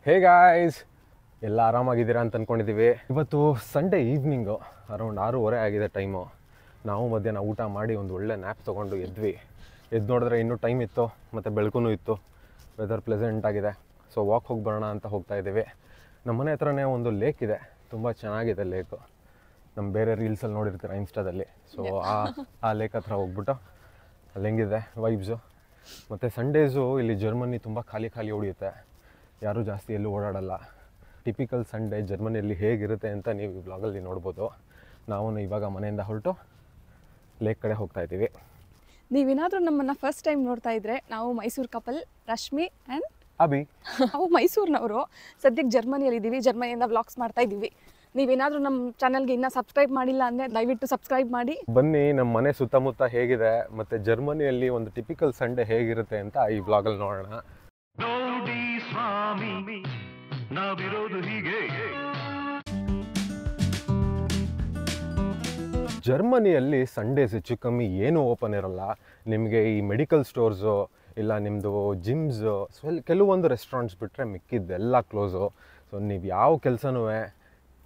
Hey guys, ಎಲ್ಲ ಆರಾಮಾಗಿದ್ದೀರಾ ಅಂತ ಅಂದ್ಕೊಂಡಿದ್ದೀವಿ. ಇವತ್ತು ಸಂಡೇ ಈವ್ನಿಂಗು ಅರೌಂಡ್ 6:30 ಆಗಿದೆ ಟೈಮು. ನಾವು ಮಧ್ಯಾಹ್ನ ಊಟ ಮಾಡಿ ಒಂದು ಒಳ್ಳೆ ನ್ಯಾಪ್ ತೊಗೊಂಡು ಎದ್ದು ನೋಡಿದ್ರೆ ಇನ್ನೂ ಟೈಮ್ ಇತ್ತು ಮತ್ತು ಬೆಳಕು ಇತ್ತು. ವೆದರ್ ಪ್ಲೆಸೆಂಟ್ ಆಗಿದೆ. ಸೊ ವಾಕ್ ಹೋಗಿ ಬರೋಣ ಅಂತ ಹೋಗ್ತಾ ಇದ್ದೀವಿ. ನಮ್ಮ ಮನೆ ಹತ್ರನೇ ಒಂದು ಲೇಕ್ ಇದೆ, ತುಂಬ ಚೆನ್ನಾಗಿದೆ ಲೇಕು. ನಮ್ಮ ಬೇರೆ ರೀಲ್ಸಲ್ಲಿ ನೋಡಿರ್ತೀರ ಇನ್ಸ್ಟಾದಲ್ಲಿ. ಸೊ ಆ ಲೇಕ್ ಹತ್ರ ಹೋಗ್ಬಿಟ್ಟು ಅಲ್ಲಿ ಹೆಂಗಿದೆ ವೈಬ್ಸು. ಮತ್ತು ಸಂಡೇಸು ಇಲ್ಲಿ ಜರ್ಮನಿ ತುಂಬ ಖಾಲಿ ಹೊಡೆಯುತ್ತೆ, ಯಾರೂ ಜಾಸ್ತಿ ಎಲ್ಲೂ ಓಡಾಡಲ್ಲ. ಟಿಪಿಕಲ್ ಸಂಡೇ ಜರ್ಮನಿಯಲ್ಲಿ ಹೇಗಿರುತ್ತೆ ಅಂತ ನೀವು ಈ ವ್ಲಾಗಲ್ಲಿ ನೋಡ್ಬೋದು. ನಾವು ಇವಾಗ ಮನೆಯಿಂದ ಹೊರಟು ಲೇಕ್ ಕಡೆ ಹೋಗ್ತಾ ಇದ್ದೀವಿ. ನೀವೇನಾದರೂ ನಮ್ಮನ್ನು ಫಸ್ಟ್ ಟೈಮ್ ನೋಡ್ತಾ ಇದ್ರೆ, ನಾವು ಮೈಸೂರು ಕಪಲ್ ರಶ್ಮಿ ಆ್ಯಂಡ್ ಅಭಿ. ನಾವು ಮೈಸೂರಿನವರು, ಸದ್ಯಕ್ಕೆ ಜರ್ಮನಿಯಲ್ಲಿ ಇದ್ದೀವಿ, ಜರ್ಮನಿಯಿಂದ ವ್ಲಾಗ್ಸ್ ಮಾಡ್ತಾ ಇದ್ದೀವಿ. ನೀವೇನಾದರೂ ನಮ್ಮ ಚಾನಲ್ಗೆ ಇನ್ನೂ ಸಬ್ಸ್ಕ್ರೈಬ್ ಮಾಡಿಲ್ಲ ಅಂದರೆ ದಯವಿಟ್ಟು ಸಬ್ಸ್ಕ್ರೈಬ್ ಮಾಡಿ. ಬನ್ನಿ ನಮ್ಮ ಮನೆ ಸುತ್ತಮುತ್ತ ಹೇಗಿದೆ ಮತ್ತು ಜರ್ಮನಿಯಲ್ಲಿ ಒಂದು ಟಿಪಿಕಲ್ ಸಂಡೇ ಹೇಗಿರುತ್ತೆ ಅಂತ ಈ ವ್ಲಾಗಲ್ಲಿ ನೋಡೋಣ. ಜರ್ಮನಿಯಲ್ಲಿ ಸಂಡೇಸ್ ಹೆಚ್ಚು ಕಮ್ಮಿ ಏನೂ ಓಪನ್ ಇರಲ್ಲ. ನಿಮಗೆ ಈ ಮೆಡಿಕಲ್ ಸ್ಟೋರ್ಸು ಇಲ್ಲ ನಿಮ್ಮದು ಜಿಮ್ಸು ಕೆಲವೊಂದು ರೆಸ್ಟೋರೆಂಟ್ಸ್ ಬಿಟ್ಟರೆ ಮಿಕ್ಕಿದ್ದೆಲ್ಲ ಕ್ಲೋಸು. ಸೊ ನೀವು ಯಾವ ಕೆಲಸನೂ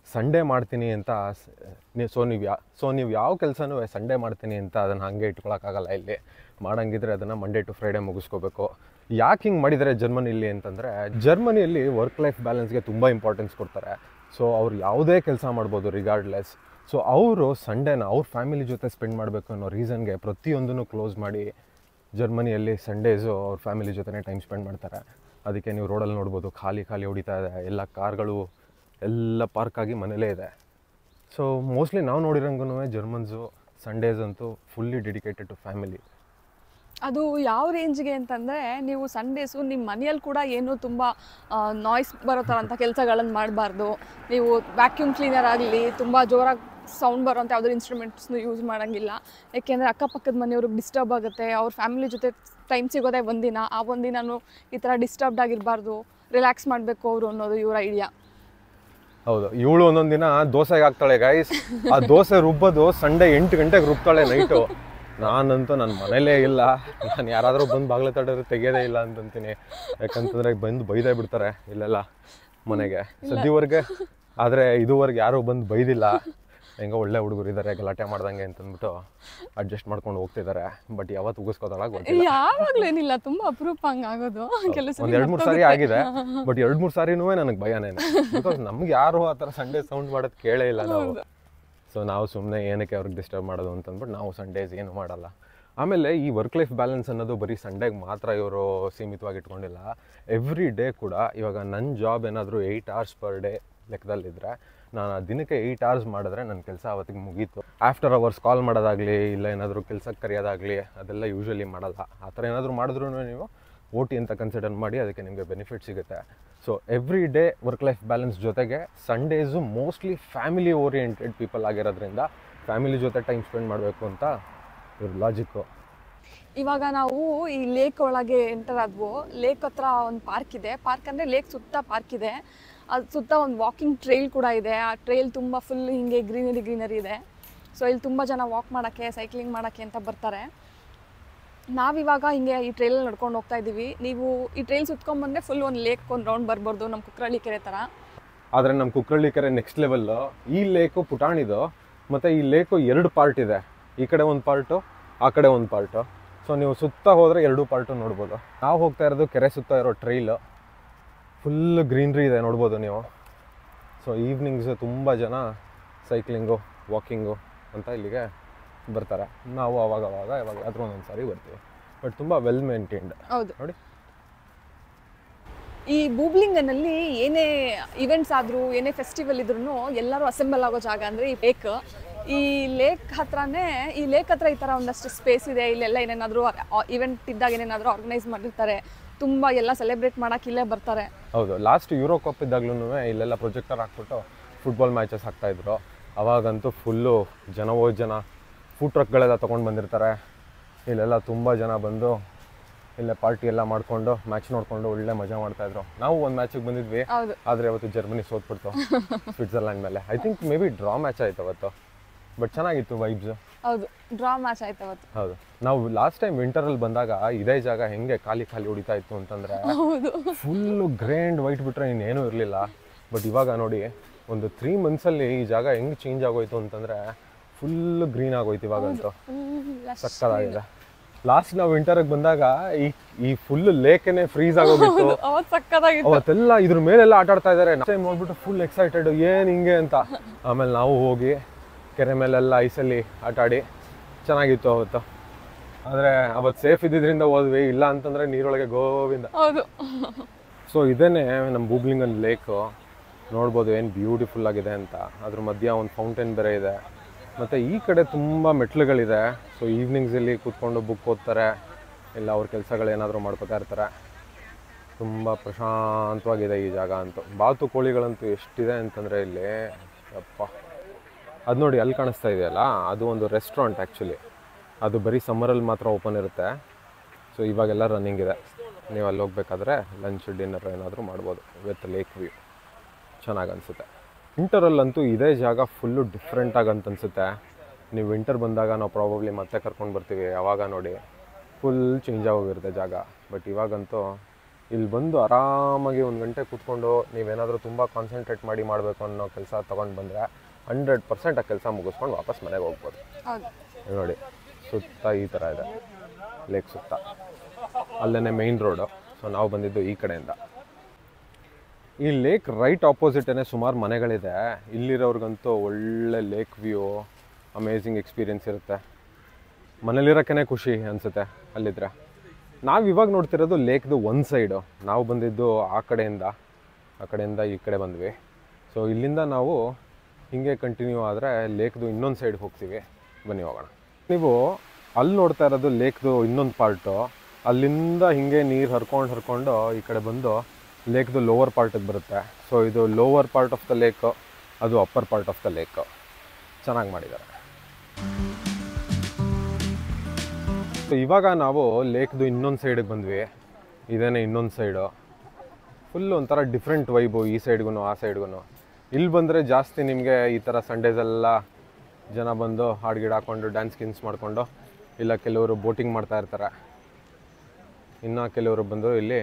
ಸಂಡೇ ಮಾಡ್ತೀನಿ ಅಂತ ನೀವು ಯಾವ ಕೆಲಸನೂ ಸಂಡೇ ಮಾಡ್ತೀನಿ ಅಂತ ಅದನ್ನು ಹಾಗೆ ಇಟ್ಕೊಳಕ್ಕಾಗಲ್ಲ. ಇಲ್ಲಿ ಮಾಡೋಂಗಿದ್ರೆ ಅದನ್ನು ಮಂಡೇ ಟು ಫ್ರೈಡೇ ಮುಗಿಸ್ಕೋಬೇಕು. ಯಾಕೆ ಹಿಂಗೆ ಮಾಡಿದ್ದಾರೆ ಜರ್ಮನಿಲಿ ಅಂತಂದರೆ, ಜರ್ಮನಿಯಲ್ಲಿ ವರ್ಕ್ ಲೈಫ್ ಬ್ಯಾಲೆನ್ಸ್ಗೆ ತುಂಬ ಇಂಪಾರ್ಟೆನ್ಸ್ ಕೊಡ್ತಾರೆ. ಸೊ ಅವ್ರು ಯಾವುದೇ ಕೆಲಸ ಮಾಡ್ಬೋದು ರಿಗಾರ್ಡ್ಲೆಸ್. ಸೊ ಅವರು ಸಂಡೇನ ಅವ್ರ ಫ್ಯಾಮಿಲಿ ಜೊತೆ ಸ್ಪೆಂಡ್ ಮಾಡಬೇಕು ಅನ್ನೋ ರೀಸನ್ಗೆ ಪ್ರತಿಯೊಂದನ್ನು ಕ್ಲೋಸ್ ಮಾಡಿ ಜರ್ಮನಿಯಲ್ಲಿ ಸಂಡೇಸು ಅವ್ರ ಫ್ಯಾಮಿಲಿ ಜೊತೆನೇ ಟೈಮ್ ಸ್ಪೆಂಡ್ ಮಾಡ್ತಾರೆ. ಅದಕ್ಕೆ ನೀವು ರೋಡಲ್ಲಿ ನೋಡ್ಬೋದು ಖಾಲಿ ಹೊಡಿತಾ ಇದೆ, ಎಲ್ಲ ಕಾರ್ಗಳು ಎಲ್ಲ ಪಾರ್ಕ್ ಆಗಿ ಮನೇಲೇ ಇದೆ. ಸೊ ಮೋಸ್ಟ್ಲಿ ನಾವು ನೋಡಿರೋಂಗೂ ಜರ್ಮನ್ಸು ಸಂಡೇಸ್ ಅಂತೂ ಫುಲ್ಲಿ ಡೆಡಿಕೇಟೆಡ್ ಟು ಫ್ಯಾಮಿಲಿ. ಅದು ಯಾವ ರೇಂಜ್ಗೆ ಅಂತಂದರೆ, ನೀವು ಸಂಡೇಸು ನಿಮ್ಮ ಮನೆಯಲ್ಲಿ ಕೂಡ ಏನು ತುಂಬ ನಾಯ್ಸ್ ಬರೋ ಥರ ಅಂಥ ಕೆಲಸಗಳನ್ನು ಮಾಡಬಾರ್ದು. ನೀವು ವ್ಯಾಕ್ಯೂಮ್ ಕ್ಲೀನರ್ ಆಗಲಿ, ತುಂಬ ಜೋರಾಗಿ ಸೌಂಡ್ ಬರೋಂಥ ಯಾವುದೋ ಇನ್ಸ್ಟ್ರೂಮೆಂಟ್ಸ್ನು ಯೂಸ್ ಮಾಡೋಂಗಿಲ್ಲ. ಯಾಕೆಂದರೆ ಅಕ್ಕಪಕ್ಕದ ಮನೆಯವ್ರಿಗೆ ಡಿಸ್ಟರ್ಬ್ ಆಗುತ್ತೆ. ಅವ್ರ ಫ್ಯಾಮಿಲಿ ಜೊತೆ ಟೈಮ್ ಸಿಗೋದೇ ಒಂದಿನ, ಆ ಒಂದಿನೂ ಈ ಥರ ಡಿಸ್ಟರ್ಬ್ಡ್ ಆಗಿರಬಾರ್ದು, ರಿಲ್ಯಾಕ್ಸ್ ಮಾಡಬೇಕು ಅವರು ಅನ್ನೋದು ಇವ್ರ ಐಡಿಯಾ. ಹೌದು, ಇವಳು ಒಂದೊಂದು ದಿನ ದೋಸೆಗೆ ಹಾಕ್ತಾಳೆ ಗೈಸ್. ಆ ದೋಸೆ ರುಬ್ಬೋದು ಸಂಡೇ 8 ಗಂಟೆಗೆ ರುಬ್ತಾಳೆ ನೈಟು. ನಾನಂತೂ ನನ್ನ ಮನೇಲೇ ಇಲ್ಲ, ನಾನು ಯಾರಾದರೂ ಬಂದು ಬಾಗಿಲು ತಡೆದ್ರೆ ತೆಗೆಯೋದೇ ಇಲ್ಲ ಅಂತಂತೀನಿ. ಯಾಕಂತಂದರೆ ಬಂದು ಬೈದೇ ಬಿಡ್ತಾರೆ ಇಲ್ಲೆಲ್ಲ ಮನೆಗೆ ಸದ್ಯವರೆಗೆ. ಆದರೆ ಇದುವರೆಗೆ ಯಾರೂ ಬಂದು ಬೈದಿಲ್ಲ. ಹೆಂಗೋ ಒಳ್ಳೆ ಹುಡುಗರು ಇದ್ದಾರೆ, ಗಲಾಟೆ ಮಾಡ್ದಂಗೆ ಅಂತಂದ್ಬಿಟ್ಟು ಅಡ್ಜಸ್ಟ್ ಮಾಡ್ಕೊಂಡು ಹೋಗ್ತಿದ್ದಾರೆ. ಬಟ್ ಯಾವತ್ತು ಉಗಿಸ್ಕೋತಾಳ ಗೊತ್ತಿಲ್ಲ. ಯಾವಾಗಲೂ ಏನಿಲ್ಲ, ತುಂಬ ಅಪರೂಪ ಹಂಗಾಗೋದು. ಒಂದು 2-3 ಸಾರಿ ಆಗಿದೆ. ಬಟ್ 2-3 ಸಾರಿನೂ ನನಗೆ ಭಯನೇ. ಬಿಕಾಸ್ ನಮ್ಗೆ ಯಾರು ಆ ಥರ ಸಂಡೇ ಸೌಂಡ್ ಮಾಡೋದು ಕೇಳೇ ಇಲ್ಲ ನಾವು. ಸೊ ನಾವು ಸುಮ್ಮನೆ ಏನಕ್ಕೆ ಅವ್ರಿಗೆ ಡಿಸ್ಟರ್ಬ್ ಮಾಡೋದು ಅಂತಂದ್ಬಿಟ್ಟು ನಾವು ಸಂಡೇಸ್ ಏನು ಮಾಡಲ್ಲ. ಆಮೇಲೆ ಈ ವರ್ಕ್ ಲೈಫ್ ಬ್ಯಾಲೆನ್ಸ್ ಅನ್ನೋದು ಬರೀ ಸಂಡೇಗೆ ಮಾತ್ರ ಇವರು ಸೀಮಿತವಾಗಿ ಇಟ್ಕೊಂಡಿಲ್ಲ. ಎವ್ರಿ ಡೇ ಕೂಡ ಇವಾಗ ನನ್ನ ಜಾಬ್ ಏನಾದರೂ 8 hours ಪರ್ ಡೇ ಲೆಕ್ಕದಲ್ಲಿದ್ದರೆ, ನಾನು ಆ ದಿನಕ್ಕೆ 8 hours ಮಾಡಿದ್ರೆ ನನ್ನ ಕೆಲಸ ಅವತ್ತಿಗೆ ಮುಗೀತು. ಆಫ್ಟರ್ ಅವರ್ಸ್ ಕಾಲ್ ಮಾಡೋದಾಗಲಿ ಇಲ್ಲ ಏನಾದರೂ ಕೆಲಸಕ್ಕೆ ಕರೆಯೋದಾಗಲಿ ಅದೆಲ್ಲ ಯೂಶ್ವಲಿ ಮಾಡಲ್ಲ. ಆ ಥರ ಏನಾದರೂ ಮಾಡಿದ್ರೂ ನೀವು OT ಅಂತ ಕನ್ಸಿಡರ್ ಮಾಡಿ ಅದಕ್ಕೆ ನಿಮಗೆ ಬೆನಿಫಿಟ್ ಸಿಗುತ್ತೆ. So every day work life balance ಜೊತೆಗೆ Sundays mostly family oriented people ಆಗಿರೋದ್ರಿಂದ ಫ್ಯಾಮಿಲಿ ಜೊತೆ ಟೈಮ್ ಸ್ಪೆಂಡ್ ಮಾಡಬೇಕು ಅಂತ ಇವ್ರ ಲಾಜಿಕ್ಕು. ಇವಾಗ ನಾವು ಈ ಲೇಕ್ ಒಳಗೆ ಎಂಟರ್ ಆದ್ವು. ಲೇಕ್ ಹತ್ರ ಒಂದು ಪಾರ್ಕ್ ಇದೆ. ಪಾರ್ಕ್ ಅಂದರೆ ಲೇಕ್ ಸುತ್ತ ಪಾರ್ಕ್ ಇದೆ. ಅದು ಸುತ್ತ ಒಂದು ವಾಕಿಂಗ್ ಟ್ರೈಲ್ ಕೂಡ ಇದೆ. ಆ ಟ್ರೈಲ್ ತುಂಬ ಫುಲ್ ಹಿಂಗೆ ಗ್ರೀನರಿ ಇದೆ. ಸೊ ಇಲ್ಲಿ ತುಂಬ ಜನ ವಾಕ್ ಮಾಡೋಕ್ಕೆ, ಸೈಕ್ಲಿಂಗ್ ಮಾಡೋಕ್ಕೆ ಅಂತ ಬರ್ತಾರೆ. ನಾವಿವಾಗ ಹಿಂಗೆ ಈ ಟ್ರೈಲಲ್ಲಿ ನಡ್ಕೊಂಡು ಹೋಗ್ತಾ ಇದ್ದೀವಿ. ನೀವು ಈ ಟ್ರೈಲ್ ಸುತ್ಕೊಂಡ್ಬಂದರೆ ಫುಲ್ ಒಂದು ಲೇಕ್ ಒಂದು ರೌಂಡ್ ಬರ್ಬೋದು, ನಮ್ಮ ಕುಕ್ರಳ್ಳಿ ಕೆರೆ ಥರ. ಆದರೆ ನಮ್ಮ ಕುಕ್ರಳ್ಳಿ ಕೆರೆ ನೆಕ್ಸ್ಟ್ ಲೆವೆಲ್ಲು. ಈ ಲೇಕು ಪುಟಾಣಿದು, ಮತ್ತು ಈ ಲೇಕು 2 ಪಾರ್ಟ್ ಇದೆ. ಈ ಕಡೆ ಒಂದು ಪಾರ್ಟು, ಆ ಕಡೆ ಒಂದು ಪಾರ್ಟು. ಸೊ ನೀವು ಸುತ್ತ ಹೋದರೆ 2 ಪಾರ್ಟು ನೋಡ್ಬೋದು. ನಾವು ಹೋಗ್ತಾ ಇರೋದು ಕೆರೆ ಸುತ್ತ ಇರೋ ಟ್ರೈಲು. ಫುಲ್ ಗ್ರೀನ್ರಿ ಇದೆ ನೋಡ್ಬೋದು ನೀವು. ಸೊ ಈವ್ನಿಂಗ್ಸು ತುಂಬ ಜನ ಸೈಕ್ಲಿಂಗು, ವಾಕಿಂಗು ಅಂತ ಇಲ್ಲಿಗೆ ಬರ್ತಾರೆ. ನಾವು ಯಾವಾಗಾದ್ರೂ ಒಂದೊಂದು ಸಾರಿ ಬರ್ತೀವಿ. ಬಟ್ ತುಂಬ ವೆಲ್ ಮೇಂಟೈನ್ಡ್. ಹೌದು ನೋಡಿ, ಈ ಬೂಬ್ಲಿಂಗನಲ್ಲಿ ಏನೇ ಇವೆಂಟ್ಸ್ ಆದರೂ, ಏನೇ ಫೆಸ್ಟಿವಲ್ ಇದ್ರೂ ಎಲ್ಲರೂ ಅಸೆಂಬಲ್ ಆಗೋ ಜಾಗ ಅಂದರೆ ಈ ಲೇಕ್. ಈ ಲೇಕ್ ಹತ್ರನೇ, ಈ ಲೇಕ್ ಹತ್ರ ಈ ಥರ ಒಂದಷ್ಟು ಸ್ಪೇಸ್ ಇದೆ. ಇಲ್ಲೆಲ್ಲ ಏನೇನಾದರೂ ಇವೆಂಟ್ ಇದ್ದಾಗ ಏನೇನಾದರೂ ಆರ್ಗನೈಸ್ ಮಾಡಿರ್ತಾರೆ. ತುಂಬ ಎಲ್ಲ ಸೆಲೆಬ್ರೇಟ್ ಮಾಡೋಕ್ಕೆ ಇಲ್ಲೇ ಬರ್ತಾರೆ. ಹೌದು, ಲಾಸ್ಟ್ ಯೂರೋ ಕಪ್ ಇದ್ದಾಗ್ಲೂ ಇಲ್ಲೆಲ್ಲ ಪ್ರೊಜೆಕ್ಟರ್ ಹಾಕ್ಬಿಟ್ಟು ಫುಟ್ಬಾಲ್ ಮ್ಯಾಚಸ್ ಹಾಕ್ತಾಯಿದ್ರು. ಅವಾಗಂತೂ ಫುಲ್ಲು ಜನ ಫುಡ್ ಟ್ರಕ್ಗಳೆಲ್ಲ ತೊಗೊಂಡು ಬಂದಿರ್ತಾರೆ. ಇಲ್ಲೆಲ್ಲ ತುಂಬ ಜನ ಬಂದು ಇಲ್ಲೇ ಪಾರ್ಟಿ ಎಲ್ಲ ಮಾಡಿಕೊಂಡು ಮ್ಯಾಚ್ ನೋಡಿಕೊಂಡು ಒಳ್ಳೆ ಮಜಾ ಮಾಡ್ತಾಯಿದ್ರು. ನಾವು ಒಂದು ಮ್ಯಾಚಿಗೆ ಬಂದಿದ್ವಿ, ಆದರೆ ಅವತ್ತು ಜರ್ಮನಿ ಸೋತ್ಬಿಡ್ತು ಸ್ವಿಟ್ಜರ್ಲ್ಯಾಂಡ್ ಮೇಲೆ. I think may be draw match ಆಯಿತು ಅವತ್ತು. ಬಟ್ ಚೆನ್ನಾಗಿತ್ತು ವೈಬ್ಸ್. ಹೌದು, ಡ್ರಾ ಮ್ಯಾಚ್ ಆಯ್ತು ಅವತ್ತು. ಹೌದು, ನಾವು ಲಾಸ್ಟ್ ಟೈಮ್ ವಿಂಟರಲ್ಲಿ ಬಂದಾಗ ಇದೇ ಜಾಗ ಹೆಂಗೆ ಖಾಲಿ ಹೊಡಿತಾ ಇತ್ತು ಅಂತಂದರೆ ಫುಲ್ಲು ಗ್ರ್ಯಾಂಡ್ ವೈಟ್ ಬಿಟ್ಟರೆ ಇನ್ನೇನೂ ಇರಲಿಲ್ಲ. ಬಟ್ ಇವಾಗ ನೋಡಿ ಒಂದು 3 ಮಂತ್ಸಲ್ಲಿ ಈ ಜಾಗ ಹೆಂಗೆ ಚೇಂಜ್ ಆಗೋಯ್ತು ಅಂತಂದರೆ ಫುಲ್ ಗ್ರೀನ್ ಆಗೋಯ್ತು ಇವಾಗಂತೂ. ಸಕ್ಕತ್ತಾಗಿದೆ. ಲಾಸ್ಟ್ ನಾವು ವಿಂಟರ್ಗೆ ಬಂದಾಗ ಈ ಫುಲ್ ಲೇಕೇನೆ ಫ್ರೀಸ್ ಆಗೋಗಿತ್ತು. ಅವತ್ತೆಲ್ಲ ಇದ್ರ ಮೇಲೆಲ್ಲ ಆಟ ಆಡ್ತಾ ಇದ್ದಾರೆ. ಟೈಮ್ ನೋಡ್ಬಿಟ್ಟು ಫುಲ್ ಎಕ್ಸೈಟೆಡ್, ಏನು ಹಿಂಗೆ ಅಂತ. ಆಮೇಲೆ ನಾವು ಹೋಗಿ ಕೆರೆ ಮೇಲೆಲ್ಲ ಐಸಲ್ಲಿ ಆಟ ಆಡಿ ಚೆನ್ನಾಗಿತ್ತು ಅವತ್ತು. ಆದರೆ ಅವತ್ತು ಸೇಫ್ ಇದ್ದಿದ್ದರಿಂದ ಹೋದ್ವಿ, ಇಲ್ಲ ಅಂತಂದರೆ ನೀರೊಳಗೆ ಗೋವಿಂದ. ಸೊ ಇದೇನೆ ನಮ್ಮ ಬೂಗ್ಲಿಂಗನ್ ಲೇಕು. ನೋಡ್ಬೋದು ಏನು ಬ್ಯೂಟಿಫುಲ್ ಆಗಿದೆ ಅಂತ. ಅದ್ರ ಮಧ್ಯ ಒಂದು ಫೌಂಟೇನ್ ಬೇರೆ ಇದೆ. ಮತ್ತು ಈ ಕಡೆ ತುಂಬ ಮೆಟ್ಲುಗಳಿದೆ. ಸೊ ಈವ್ನಿಂಗ್ಸಲ್ಲಿ ಕೂತ್ಕೊಂಡು ಬುಕ್ ಓದ್ತಾರೆ, ಇಲ್ಲ ಅವ್ರ ಕೆಲಸಗಳೇನಾದರೂ ಮಾಡ್ಕೋತಾ ಇರ್ತಾರೆ. ತುಂಬ ಪ್ರಶಾಂತವಾಗಿದೆ ಈ ಜಾಗ ಅಂತೂ. ಬಾತುಕೋಳಿಗಳಂತೂ ಎಷ್ಟಿದೆ ಅಂತಂದರೆ ಇಲ್ಲಿ ಅಪ್ಪ. ಅದು ನೋಡಿ ಅಲ್ಲಿ ಕಾಣಿಸ್ತಾ ಇದೆಯಲ್ಲ, ಅದು ಒಂದು ರೆಸ್ಟೋರೆಂಟ್ ಆ್ಯಕ್ಚುಲಿ. ಅದು ಬರೀ ಸಮ್ಮರಲ್ಲಿ ಮಾತ್ರ ಓಪನ್ ಇರುತ್ತೆ. ಸೊ ಇವಾಗೆಲ್ಲ ರನ್ನಿಂಗ್ ಇದೆ. ನೀವು ಅಲ್ಲಿ ಹೋಗ್ಬೇಕಾದ್ರೆ ಲಂಚ್ ಡಿನ್ನರ್ ಏನಾದರೂ ಮಾಡ್ಬೋದು ವಿತ್ ಲೇಕ್ ವ್ಯೂ. ಚೆನ್ನಾಗಿ ಅನಿಸುತ್ತೆ. ವಿಂಟರಲ್ಲಂತೂ ಇದೇ ಜಾಗ ಫುಲ್ಲು ಡಿಫ್ರೆಂಟಾಗಿ ಅಂತ ಅನಿಸುತ್ತೆ. ನೀವು ವಿಂಟರ್ ಬಂದಾಗ ನಾವು ಪ್ರಾಬಬ್ಲಿ ಮತ್ತೆ ಕರ್ಕೊಂಡು ಬರ್ತೀವಿ. ಆವಾಗ ನೋಡಿ ಫುಲ್ ಚೇಂಜ್ ಆಗೋಗಿರುತ್ತೆ ಜಾಗ. ಬಟ್ ಇವಾಗಂತೂ ಇಲ್ಲಿ ಬಂದು ಆರಾಮಾಗಿ 1 ಗಂಟೆ ಕೂತ್ಕೊಂಡು ನೀವೇನಾದರೂ ತುಂಬ ಕಾನ್ಸಂಟ್ರೇಟ್ ಮಾಡಿ ಮಾಡಬೇಕು ಅನ್ನೋ ಕೆಲಸ ತೊಗೊಂಡು ಬಂದರೆ 100% ಆ ಕೆಲಸ ಮುಗಿಸ್ಕೊಂಡು ವಾಪಸ್ ಮನೆಗೆ ಹೋಗ್ಬೋದು. ನೋಡಿ ಸುತ್ತ ಈ ಥರ ಇದೆ ಲೇಕ್ ಸುತ್ತ. ಅಲ್ಲೇ ಮೇಯ್ನ್ ರೋಡು. ಸೊ ನಾವು ಬಂದಿದ್ದು ಈ ಕಡೆಯಿಂದ. ಈ ಲೇಕ್ ರೈಟ್ ಆಪೋಸಿಟೇ ಸುಮಾರು ಮನೆಗಳಿದೆ. ಇಲ್ಲಿರೋರ್ಗಂತೂ ಒಳ್ಳೆ ಲೇಕ್ ವ್ಯೂ, ಅಮೇಝಿಂಗ್ ಎಕ್ಸ್ಪೀರಿಯೆನ್ಸ್ ಇರುತ್ತೆ. ಮನೇಲಿರೋಕ್ಕೇ ಖುಷಿ ಅನಿಸುತ್ತೆ ಅಲ್ಲಿದ್ದರೆ. ನಾವು ಇವಾಗ ನೋಡ್ತಿರೋದು ಲೇಕ್ದು ಒಂದು ಸೈಡು. ನಾವು ಬಂದಿದ್ದು ಆ ಕಡೆಯಿಂದ ಈ ಕಡೆ ಬಂದ್ವಿ. ಸೊ ಇಲ್ಲಿಂದ ನಾವು ಹೀಗೆ ಕಂಟಿನ್ಯೂ ಆದರೆ ಲೇಕ್ದು ಇನ್ನೊಂದು ಸೈಡ್ಗೆ ಹೋಗ್ತೀವಿ. ಬನ್ನಿ ಹೋಗೋಣ. ನೀವು ಅಲ್ಲಿ ನೋಡ್ತಾ ಇರೋದು ಲೇಕ್ದು ಇನ್ನೊಂದು ಪಾರ್ಟು. ಅಲ್ಲಿಂದ ಹೀಗೆ ನೀರು ಹರ್ಕೊಂಡು ಈ ಕಡೆ ಬಂದು ಲೇಕ್ದು ಲೋವರ್ ಪಾರ್ಟಿಗೆ ಬರುತ್ತೆ. ಸೊ ಇದು lower part of the lake, ಅದು upper part of the lake. ಚೆನ್ನಾಗಿ ಮಾಡಿದ್ದಾರೆ. ಸೊ ಇವಾಗ ನಾವು ಲೇಕ್ದು ಇನ್ನೊಂದು ಸೈಡಿಗೆ ಬಂದ್ವಿ. ಇದೇನೇ ಇನ್ನೊಂದು ಸೈಡು. ಫುಲ್ಲು ಒಂಥರ ಡಿಫ್ರೆಂಟ್ ವೈಬು ಈ ಸೈಡ್ಗೂ ಆ ಸೈಡ್ಗೂ. ಇಲ್ಲಿ ಬಂದರೆ ಜಾಸ್ತಿ ನಿಮಗೆ ಈ ಥರ ಸಂಡೇಸೆಲ್ಲ ಜನ ಬಂದು ಹಾಡು ಗಿಡ ಹಾಕ್ಕೊಂಡು ಡ್ಯಾನ್ಸ್ ಗಿನ್ಸ್ ಮಾಡಿಕೊಂಡು, ಇಲ್ಲ ಕೆಲವರು ಬೋಟಿಂಗ್ ಮಾಡ್ತಾ ಇರ್ತಾರೆ, ಇನ್ನು ಕೆಲವರು ಬಂದು ಇಲ್ಲಿ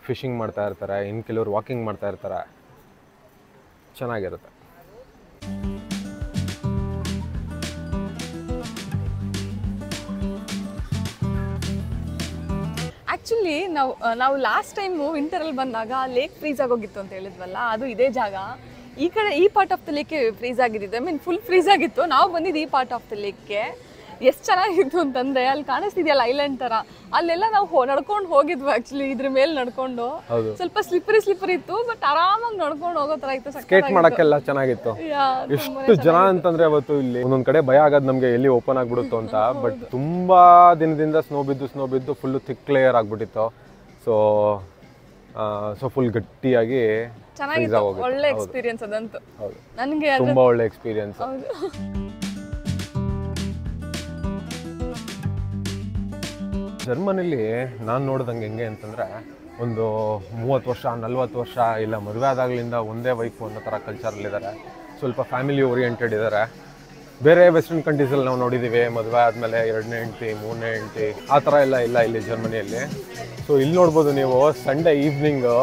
ಫಿಶಿಂಗ್ ಮಾಡ್ತಾ ಇರ್ತಾರೆ, ಇನ್ನು ಕೆಲವರು ವಾಕಿಂಗ್ ಮಾಡ್ತಾ ಇರ್ತಾರೆ. ಚೆನ್ನಾಗಿರುತ್ತೆ. ಆ್ಯಕ್ಚುಲಿ ನಾವು ಲಾಸ್ಟ್ ಟೈಮು ವಿಂಟರಲ್ಲಿ ಬಂದಾಗ ಲೇಕ್ ಫ್ರೀಸ್ ಆಗೋಗಿತ್ತು ಅಂತ ಹೇಳಿದ್ವಲ್ಲ, ಅದು ಇದೇ ಜಾಗ. ಈ ಕಡೆ ಈ ಪಾರ್ಟ್ ಆಫ್ ದ ಲೇಕ್ಗೆ ಫ್ರೀಸ್ ಆಗಿದ್ದು, ಐ ಮೀನ್ ಫುಲ್ ಫ್ರೀಸ್ ಆಗಿತ್ತು. ನಾವು ಬಂದಿದ್ದು ಈ ಪಾರ್ಟ್ ಆಫ್ ದ ಲೇಕ್ಗೆ. ಎಷ್ಟು ಚೆನ್ನಾಗಿತ್ತು ಅಂತಂದರೆ, ಅಲ್ಲಿ ಕಾಣಿಸ್ತಿದೆಯಲ್ಲ ಐಲ್ಯಾಂಡ್ ಥರ, ಅಲ್ಲೆಲ್ಲ ನಾವು ನಡ್ಕೊಂಡು ಹೋಗಿದ್ವಿ. ಆ್ಯಕ್ಚುಲಿ ಇದ್ರ ಮೇಲೆ ನಡ್ಕೊಂಡು ಸ್ವಲ್ಪ ಸ್ಲಿಪ್ಪರಿ ಇತ್ತು, ಬಟ್ ಆರಾಮಾಗಿ ನಡ್ಕೊಂಡು ಹೋಗೋ ಥರ ಇತ್ತು. ಸ್ಕೇಟ್ ಮಾಡೋಕ್ಕೆಲ್ಲ ಚೆನ್ನಾಗಿತ್ತು. ಎಷ್ಟು ಜನ ಅಂತಂದರೆ ಅವತ್ತು ಇಲ್ಲಿ ಒಂದೊಂದು ಕಡೆ ಭಯ ಆಗೋದು ನಮಗೆ ಎಲ್ಲಿ ಓಪನ್ ಆಗಿಬಿಡುತ್ತೋ ಅಂತ. ಬಟ್ ತುಂಬ ದಿನದಿಂದ ಸ್ನೋ ಬಿದ್ದು ಫುಲ್ಲು ಥಿಕ್ ಲೇಯರ್ ಆಗಿಬಿಟ್ಟಿತ್ತು. ಸೊ ಫುಲ್ ಗಟ್ಟಿಯಾಗಿ ಚೆನ್ನಾಗಿತ್ತು. ಒಳ್ಳೆ ಎಕ್ಸ್ಪೀರಿಯನ್ಸ್ ಅದಂತೂ. ನನಗೆ ತುಂಬ ಒಳ್ಳೆ ಎಕ್ಸ್ಪೀರಿಯನ್ಸ್. ಜರ್ಮನಿಲಿ ನಾನು ನೋಡ್ದಂಗೆ ಹೆಂಗೆ ಅಂತಂದರೆ, ಒಂದು 30 ವರ್ಷ 40 ವರ್ಷ ಇಲ್ಲ ಮದುವೆ ಆದಾಗಲಿಂದ ಒಂದೇ ವೈಫು ಅನ್ನೋ ಥರ ಕಲ್ಚರಲ್ಲಿದ್ದಾರೆ. ಸ್ವಲ್ಪ ಫ್ಯಾಮಿಲಿ ಓರಿಯೆಂಟೆಡ್ ಇದ್ದಾರೆ. ಬೇರೆ ವೆಸ್ಟರ್ನ್ ಕಂಟ್ರೀಸಲ್ಲಿ ನಾವು ನೋಡಿದ್ದೀವಿ, ಮದುವೆ ಆದಮೇಲೆ 2ನೇ ಹೆಂಡತಿ 3ನೇ ಹೆಂಡತಿ ಆ ಥರ ಎಲ್ಲ ಇಲ್ಲ ಇಲ್ಲಿ ಜರ್ಮನಿಯಲ್ಲಿ. ಸೊ ಇಲ್ಲಿ ನೋಡ್ಬೋದು ನೀವು ಸಂಡೇ ಈವ್ನಿಂಗು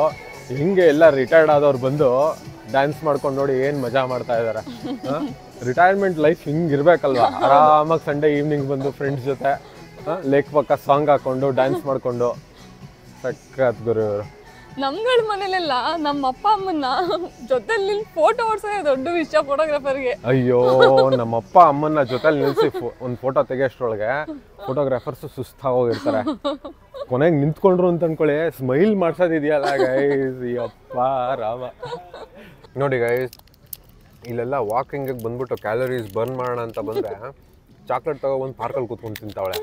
ಹಿಂಗೆ ಎಲ್ಲ ರಿಟೈರ್ಡ್ ಆದವ್ರು ಬಂದು ಡ್ಯಾನ್ಸ್ ಮಾಡ್ಕೊಂಡು ನೋಡಿ ಏನು ಮಜಾ ಮಾಡ್ತಾ ಇದ್ದಾರೆ. ರಿಟೈರ್ಮೆಂಟ್ ಲೈಫ್ ಹಿಂಗೆ ಇರಬೇಕಲ್ವ. ಆರಾಮಾಗಿ ಸಂಡೇ ಈವ್ನಿಂಗ್ ಬಂದು ಫ್ರೆಂಡ್ಸ್ ಜೊತೆ ಲೇಕ್ ಪಕ್ಕ ಸಾಂಗ್ ಹಾಕೊಂಡು ಡ್ಯಾನ್ಸ್ ಮಾಡಿಕೊಂಡು ಸಕ್ಕತ್ ಗುರು. ನಮ್ಗಳ ಮನೇಲೆಲ್ಲ ನಮ್ಮ ಅಪ್ಪ ಅಮ್ಮನ ಜೊತೆಲಿ ಫೋಟೋ ಹೊಡ್ಸೋದೇ ದೊಡ್ಡ ವಿಷಯ ಫೋಟೋಗ್ರಾಫರ್ಗೆ. ಅಯ್ಯೋ, ನಮ್ಮಪ್ಪ ಅಮ್ಮನ ಜೊತೆಲಿ ನಿಲ್ಸಿ ಒಂದು ಫೋಟೋ ತೆಗೆಯೋಷ್ಟ್ರೊಳಗೆ ಫೋಟೋಗ್ರಾಫರ್ಸ್ ಸುಸ್ತಾಗೋಗಿರ್ತಾರೆ. ಕೊನೆಗೆ ನಿಂತ್ಕೊಂಡ್ರು ಅಂತ ಅನ್ಕೊಳ್ಳಿ, ಸ್ಮೈಲ್ ಮಾಡ್ಸೋದಿದೆಯಲ್ಲ ಗೈಸ್, ಅಪ್ಪ ರಾಮ. ನೋಡಿ ಗೈಸ್, ಇಲ್ಲೆಲ್ಲ ವಾಕಿಂಗಿಗೆ ಬಂದ್ಬಿಟ್ಟು ಕ್ಯಾಲರೀಸ್ ಬರ್ನ್ ಮಾಡೋಣ ಅಂತ ಬಂದರೆ ಚಾಕ್ಲೇಟ್ ತಗೊಬಂದು ಪಾರ್ಕಲ್ಲಿ ಕೂತ್ಕೊಂಡು ತಿಂತಾವಳೆ.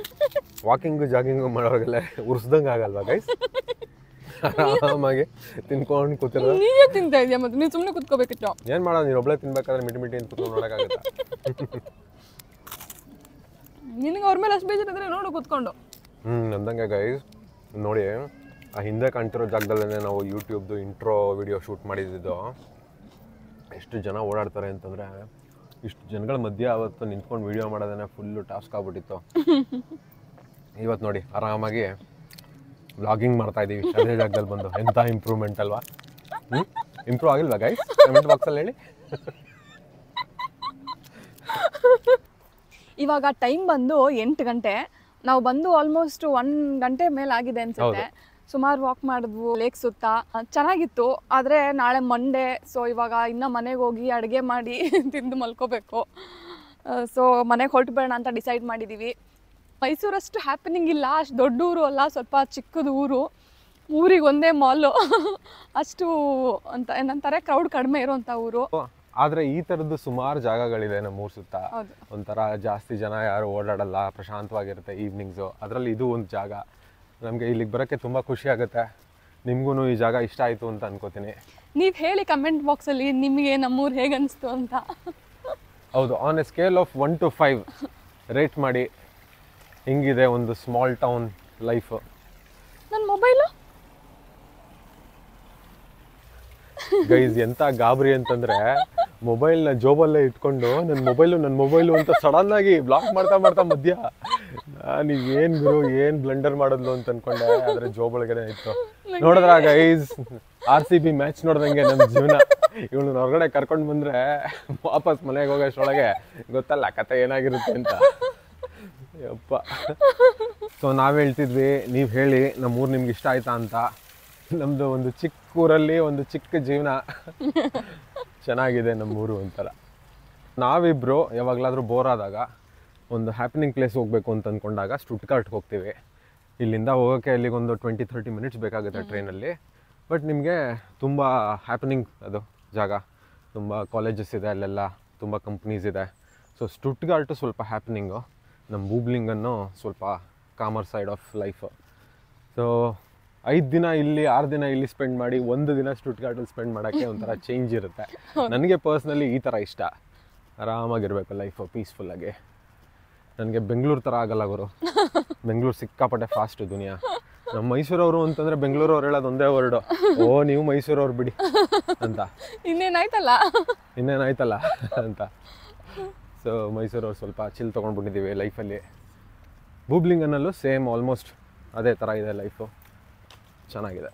ವಾಕಿಂಗು ಜಾಗಿಂಗು ಮಾಡೋವಾಗೆಲ್ಲ ಉರ್ಸ್ದಂಗೆ ಆಗಲ್ವಾ ಗೈಸ್? ಆರಾಮಾಗಿ ತಿನ್ಕೊಂಡು ಕೂತಿರೋದು. ನೀವೇ ತಿಂತಾ ಇದೆಯಾ? ಮತ್ತೆ ನೀವು ಸುಮ್ಮನೆ ಕೂತ್ಕೋಬೇಕಿತ್ತು. ಏನು ಮಾಡೋದು, ನೀನು ಒಬ್ಬಳೇ ತಿನ್ಬೇಕಾದ್ರೆ ಮಿಟಿ ಅಂತ ಕೂತ್ಕೊಂಡು ನೋಡೋಕ್ಕಾಗತ್ತಾ? ನಿನಗೆ ಅವ್ರ ಮೇಲೆ ಅಷ್ಟು ಬೇಜಾರಿದ್ರೆ ನೋಡು ಕೂತ್ಕೊಂಡು. ಅಂದಂಗೆ ಗೈಸ್ ನೋಡಿ, ಆ ಹಿಂದೆ ಕಾಣ್ತಿರೋ ಜಾಗದಲ್ಲೇ ನಾವು ಯೂಟ್ಯೂಬ್ದು ಇಂಟ್ರೋ ವಿಡಿಯೋ ಶೂಟ್ ಮಾಡಿದ್ದು. ಎಷ್ಟು ಜನ ಓಡಾಡ್ತಾರೆ ಅಂತಂದರೆ ಇಷ್ಟು ಜನಗಳ ಮಧ್ಯೆ ಅವತ್ತು ನಿಂತ್ಕೊಂಡು ವಿಡಿಯೋ ಮಾಡೋದನ್ನ ಫುಲ್ಲು ಟಾಸ್ಕ್ ಆಗ್ಬಿಟ್ಟಿತ್ತು. ಇವತ್ತು ನೋಡಿ ಆರಾಮಾಗಿ ವ್ಲಾಗಿಂಗ್ ಮಾಡ್ತಾ ಇದ್ದೀವಿ ಅದೇ ಜಾಗದಲ್ಲಿ ಬಂದು. ಎಂಥ ಇಂಪ್ರೂವ್ಮೆಂಟ್ ಅಲ್ವಾ? ಇಂಪ್ರೂವ್ ಆಗಿಲ್ವಾ ಗೈಸ್? ಕಮೆಂಟ್ ಬಾಕ್ಸಲ್ಲಿ ಹೇಳಿ. ಇವಾಗ ಟೈಮ್ ಬಂದು 8 ಗಂಟೆ. ನಾವು ಬಂದು ಆಲ್ಮೋಸ್ಟ್ 1 ಗಂಟೆ ಮೇಲೆ ಆಗಿದೆ ಅನ್ಸುತ್ತೆ. ಸುಮಾರು ವಾಕ್ ಮಾಡಿದ್ವು ಲೇಕ್ ಸುತ್ತ. ಚೆನ್ನಾಗಿತ್ತು. ಆದರೆ ನಾಳೆ ಮಂಡೇ, ಸೊ ಇವಾಗ ಇನ್ನು ಮನೆಗೆ ಹೋಗಿ ಅಡುಗೆ ಮಾಡಿ ತಿಂದು ಮಲ್ಕೋಬೇಕು. ಸೊ ಮನೆಗೆ ಹೊರಟುಬೇಡ ಅಂತ ಡಿಸೈಡ್ ಮಾಡಿದ್ದೀವಿ. ಮೈಸೂರಷ್ಟು ಹ್ಯಾಪನಿಂಗ್ ಇಲ್ಲ, ಅಷ್ಟು ದೊಡ್ಡ ಊರು ಅಲ್ಲ, ಸ್ವಲ್ಪ ಚಿಕ್ಕದು ಊರು. ಊರಿಗೆ ಒಂದೇ ಮಾಲು. ಅಷ್ಟು ಅಂತ ಏನಂತಾರೆ, ಕ್ರೌಡ್ ಕಡಿಮೆ ಇರೋಂಥ ಊರು. ಆದರೆ ಈ ಥರದ್ದು ಸುಮಾರು ಜಾಗಗಳಿದೆ ನಮ್ಮೂರು ಸುತ್ತ. ಒಂಥರ ಜಾಸ್ತಿ ಜನ ಯಾರು ಓಡಾಡಲ್ಲ, ಪ್ರಶಾಂತವಾಗಿರುತ್ತೆ ಈವ್ನಿಂಗ್ಸು. ಅದರಲ್ಲಿ ಇದು ಒಂದು ಜಾಗ. ನಮಗೆ ಇಲ್ಲಿಗೆ ಬರೋಕ್ಕೆ ತುಂಬ ಖುಷಿ ಆಗುತ್ತೆ. ನಿಮಗೂ ಈ ಜಾಗ ಇಷ್ಟ ಆಯಿತು ಅಂತ ಅನ್ಕೋತೀನಿ. ನೀವು ಹೇಳಿ ಕಮೆಂಟ್ ಬಾಕ್ಸಲ್ಲಿ ನಿಮಗೆ ನಮ್ಮೂರು ಹೇಗೆ ಅನಿಸ್ತು ಅಂತ. ಹೌದು, on A scale of 1 to 5 rate ಮಾಡಿ. ಹಿಂಗಿದೆ ಒಂದು ಸ್ಮಾಲ್ ಟೌನ್ ಲೈಫು. ನನ್ನ ಮೊಬೈಲು ಗೈಸ್ ಎಂಥ ಗಾಬರಿ ಅಂತಂದರೆ, ಮೊಬೈಲ್ನ ಜೋಬಲ್ಲೇ ಇಟ್ಕೊಂಡು ನನ್ನ ಮೊಬೈಲು ಅಂತ ಸಡನ್ನಾಗಿ ಬ್ಲಾಕ್ ಮಾಡ್ತಾ ಮಧ್ಯ ನೀವೇನು ಗುರು ಏನು ಬ್ಲಂಡರ್ ಮಾಡಿದ್ಲು ಅಂತ ಅನ್ಕೊಂಡೆ. ಆದರೆ ಜೋಬೊಳಗಡೆ ಇತ್ತು. ನೋಡಿದ್ರ ಗೈಸ್, RCB ಮ್ಯಾಚ್ ನೋಡ್ದಂಗೆ ನಮ್ಮ ಜೀವನ. ಇವಳು ಹೊರಗಡೆ ಕರ್ಕೊಂಡು ಬಂದರೆ ವಾಪಸ್ ಮನೆಗೆ ಹೋಗೋಷ್ಟೊಳಗೆ ಗೊತ್ತಲ್ಲ ಕತೆ ಏನಾಗಿರುತ್ತೆ ಅಂತ. ಯಪ್ಪ. ಸೊ ನಾವು ಹೇಳ್ತಿದ್ವಿ, ನೀವು ಹೇಳಿ ನಮ್ಮೂರು ನಿಮ್ಗೆ ಇಷ್ಟ ಆಯ್ತಾ ಅಂತ. ನಮ್ಮದು ಒಂದು ಚಿಕ್ಕ ಊರಲ್ಲಿ ಒಂದು ಚಿಕ್ಕ ಜೀವನ. ಚೆನ್ನಾಗಿದೆ ನಮ್ಮೂರು ಒಂಥರ. ನಾವಿಬ್ಬರು ಯಾವಾಗಲಾದರೂ ಬೋರ್ ಆದಾಗ ಒಂದು ಹ್ಯಾಪನಿಂಗ್ ಪ್ಲೇಸ್ ಹೋಗಬೇಕು ಅಂತ ಅಂದ್ಕೊಂಡಾಗ ಸ್ಟುಟ್ಗಾರ್ಟ್ಗೆ ಹೋಗ್ತೀವಿ. ಇಲ್ಲಿಂದ ಹೋಗೋಕ್ಕೆ ಅಲ್ಲಿಗೊಂದು 20-30 ಮಿನಿಟ್ಸ್ ಬೇಕಾಗುತ್ತೆ ಟ್ರೈನಲ್ಲಿ. ಬಟ್ ನಿಮಗೆ ತುಂಬ ಹ್ಯಾಪನಿಂಗ್ ಅದು ಜಾಗ. ತುಂಬ ಕಾಲೇಜಸ್ ಇದೆ ಅಲ್ಲೆಲ್ಲ, ತುಂಬ ಕಂಪ್ನೀಸ್ ಇದೆ. ಸೊ ಸ್ಟುಟ್ಗಾರ್ಟು ಸ್ವಲ್ಪ ಹ್ಯಾಪನಿಂಗು. ನಮ್ಮ ಬೂಬ್ಲಿಂಗನ್ನು ಸ್ವಲ್ಪ ಕಾಮರ್ ಸೈಡ್ ಆಫ್ ಲೈಫು. ಸೊ 5 ದಿನ ಇಲ್ಲಿ 6 ದಿನ ಇಲ್ಲಿ ಸ್ಪೆಂಡ್ ಮಾಡಿ 1 ದಿನ ಸ್ಟುಟ್ಗಾರ್ಟಲ್ಲಿ ಸ್ಪೆಂಡ್ ಮಾಡೋಕ್ಕೆ ಒಂಥರ ಚೇಂಜ್ ಇರುತ್ತೆ. ನನಗೆ ಪರ್ಸ್ನಲಿ ಈ ಥರ ಇಷ್ಟ. ಆರಾಮಾಗಿರಬೇಕು ಲೈಫು, ಪೀಸ್ಫುಲ್ಲಾಗಿ. ನನಗೆ ಬೆಂಗಳೂರು ಥರ ಆಗಲ್ಲ ಗುರು. ಬೆಂಗಳೂರು ಸಿಕ್ಕಾಪಟ್ಟೆ ಫಾಸ್ಟು ದುನಿಯಾ. ನಮ್ಮ ಮೈಸೂರವರು ಅಂತಂದರೆ ಬೆಂಗಳೂರವ್ರು ಹೇಳೋದು ಒಂದೇ ವರ್ಡು, ಓ ನೀವು ಮೈಸೂರವ್ರು ಬಿಡಿ ಅಂತ. ಇನ್ನೇನಾಯ್ತಲ್ಲ ಅಂತ. ಸೊ ಮೈಸೂರವ್ರು ಸ್ವಲ್ಪ ಚಿಲ್ ತೊಗೊಂಡ್ಬಿಟ್ಟಿದ್ದೀವಿ ಲೈಫಲ್ಲಿ. ಬೂಬ್ಲಿಂಗನಲ್ಲೂ ಸೇಮ್ ಆಲ್ಮೋಸ್ಟ್ ಅದೇ ಥರ ಇದೆ ಲೈಫು. ಚೆನ್ನಾಗಿದೆ.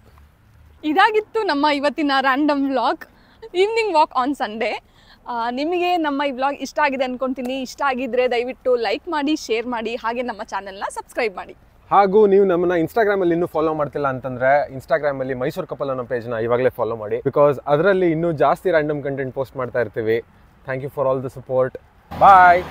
ಇದಾಗಿತ್ತು ನಮ್ಮ ಇವತ್ತಿನ random vlog, evening walk on Sunday. ನಿಮಗೆ ನಮ್ಮ ಈ ವ್ಲಾಗ್ ಇಷ್ಟ ಆಗಿದೆ ಅನ್ಕೊತೀನಿ. ಇಷ್ಟ ಆಗಿದ್ರೆ ದಯವಿಟ್ಟು ಲೈಕ್ ಮಾಡಿ, ಶೇರ್ ಮಾಡಿ, ಹಾಗೆ ನಮ್ಮ ಚಾನೆಲ್ನ ಸಬ್ಸ್ಕ್ರೈಬ್ ಮಾಡಿ. ಹಾಗೂ ನೀವು ನಮ್ಮನ್ನ ಇನ್ಸ್ಟಾಗ್ರಾಮಲ್ಲಿ ಇನ್ನೂ ಫಾಲೋ ಮಾಡ್ತಿಲ್ಲ ಅಂತಂದರೆ ಇನ್ಸ್ಟಾಗ್ರಾಮಲ್ಲಿ ಮೈಸೂರು ಕಪಲ್ ಅನ್ನೋ ಪೇಜ್ನ ಇವಾಗಲೇ ಫಾಲೋ ಮಾಡಿ. ಬಿಕಾಸ್ ಅದರಲ್ಲಿ ಇನ್ನೂ ಜಾಸ್ತಿ ರ್ಯಾಂಡಮ್ ಕಂಟೆಂಟ್ ಪೋಸ್ಟ್ ಮಾಡ್ತಾ ಇರ್ತೀವಿ. Thank you for all the support. Bye.